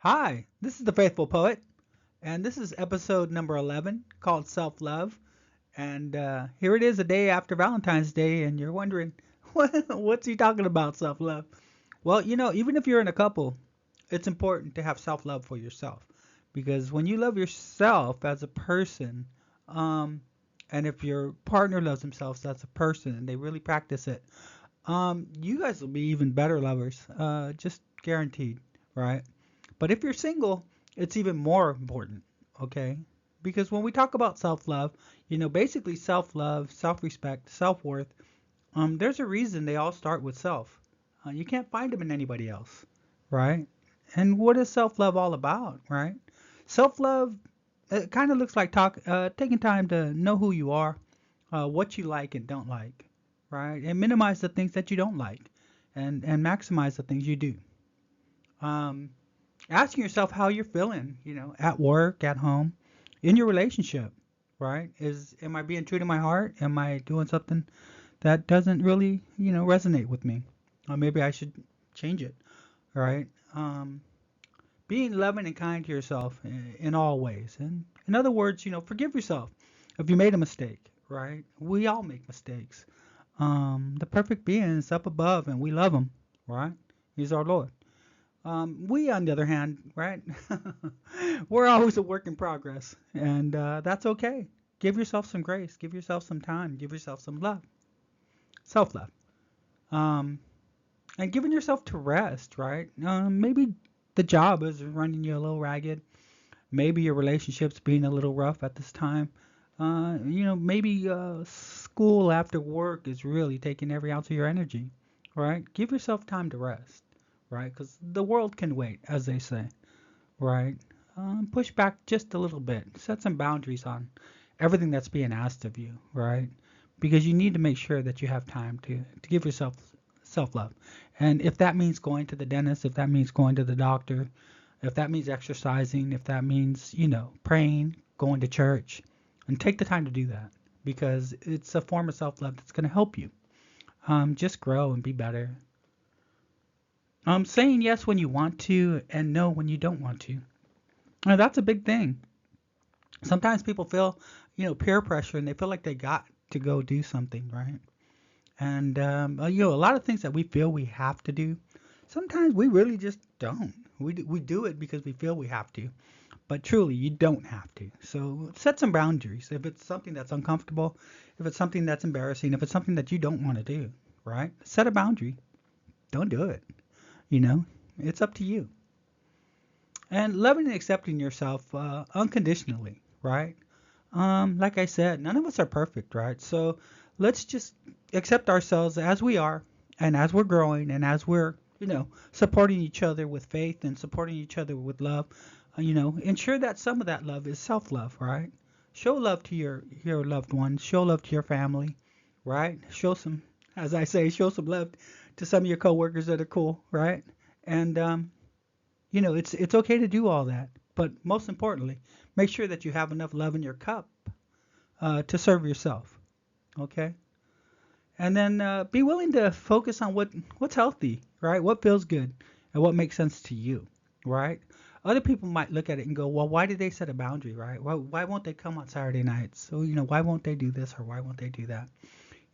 Hi, this is the Faithful Poet, and this is episode number 11 called Self Love. And here it is, a day after Valentine's Day, and you're wondering, what's he talking about, self love? Well, even if you're in a couple, it's important to have self love for yourself. Because when you love yourself as a person, um, and if your partner loves themselves as a person and they really practice it, you guys will be even better lovers, just guaranteed, right? But if you're single, it's even more important, okay? Because when we talk about self-love, basically self-love, self-respect, self-worth, there's a reason they all start with self. You can't find them in anybody else, right? And what is self-love all about, right? Self-love, it kind of looks like taking time to know who you are, what you like and don't like, right? And minimize the things that you don't like, and maximize the things you do. Um, Asking yourself how you're feeling, at work, at home, in your relationship, right? Am I being true to my heart? Am I doing something that doesn't really, resonate with me? Or maybe I should change it, right? Um, Being loving and kind to yourself in all ways. And in other words, forgive yourself if you made a mistake, right? We all make mistakes. The perfect being is up above and we love him, right? He's our Lord. We, on the other hand, right? We're always a work in progress, and that's okay. Give yourself some grace, give yourself some time, give yourself some love, self love. Um, and giving yourself to rest, right? Maybe the job is running you a little ragged. Maybe your relationship's being a little rough at this time. Maybe school after work is really taking every ounce of your energy, right? Give yourself time to rest, right? Because the world can wait, as they say, right? Push back just a little bit. Set some boundaries on everything that's being asked of you, right? Because you need to make sure that you have time to give yourself self love. And if that means going to the dentist, if that means going to the doctor, if that means exercising, if that means, praying, going to church, and take the time to do that because it's a form of self love that's going to help you just grow and be better. Saying yes when you want to and no when you don't want to. Now, that's a big thing. Sometimes people feel, peer pressure and they feel like they got to go do something, right? And, a lot of things that we feel we have to do, sometimes we really just don't. We do it because we feel we have to. But truly, you don't have to. So set some boundaries. If it's something that's uncomfortable, if it's something that's embarrassing, if it's something that you don't want to do, right? Set a boundary. Don't do it. You know, it's up to you. And loving and accepting yourself unconditionally, right? Like I said, none of us are perfect, right? So let's just accept ourselves as we are and as we're growing and as we're, supporting each other with faith and supporting each other with love. Ensure that some of that love is self-love, right? Show love to your loved ones, show love to your family, right? Show some, as I say, show some love to some of your coworkers that are cool, right? And it's okay to do all that, but most importantly, make sure that you have enough love in your cup to serve yourself. Okay, and then be willing to focus on what's healthy, right? What feels good and what makes sense to you, right? Other people might look at it and go, well, why did they set a boundary, right? Why won't they come on Saturday nights? So why won't they do this or why won't they do that?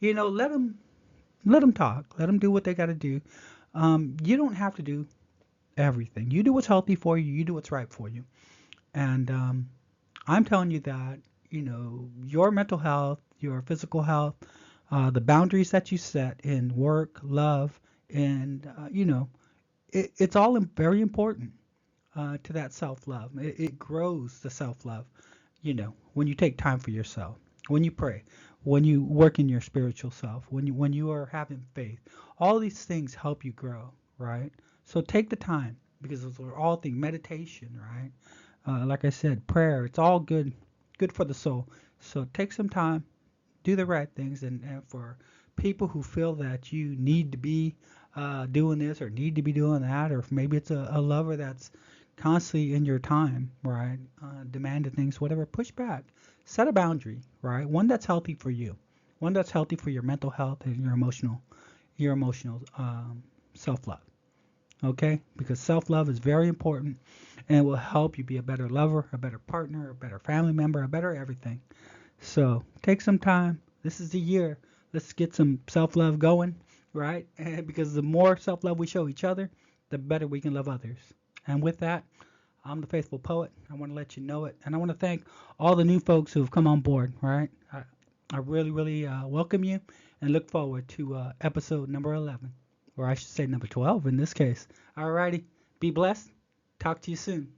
Let them talk. Let them do what they got to do. You don't have to do everything. You do what's healthy for you. You do what's right for you. And I'm telling you that, your mental health, your physical health, the boundaries that you set in work, love, and, it's all very important to that self love. It grows the self love, when you take time for yourself, when you pray, when you work in your spiritual self, when you are having faith. All these things help you grow, right? So take the time because those are all things. Meditation, right? Like I said, prayer. It's all good for the soul. So take some time, do the right things, and for people who feel that you need to be doing this or need to be doing that, or if maybe it's a lover that's constantly in your time, right? Demanding things, whatever, push back. Set a boundary, right? One that's healthy for you, one that's healthy for your mental health and your emotional self-love. Okay? Because self-love is very important. and it will help you be a better lover, a better partner, a better family member, a better everything. So take some time. This is the year. Let's get some self-love going, right? And because the more self-love we show each other, the better we can love others. And with that, I'm the Faithful Poet. I want to let you know it. And I want to thank all the new folks who have come on board, right? I really, really welcome you and look forward to episode number 11, or I should say number 12 in this case. Alrighty, be blessed. Talk to you soon.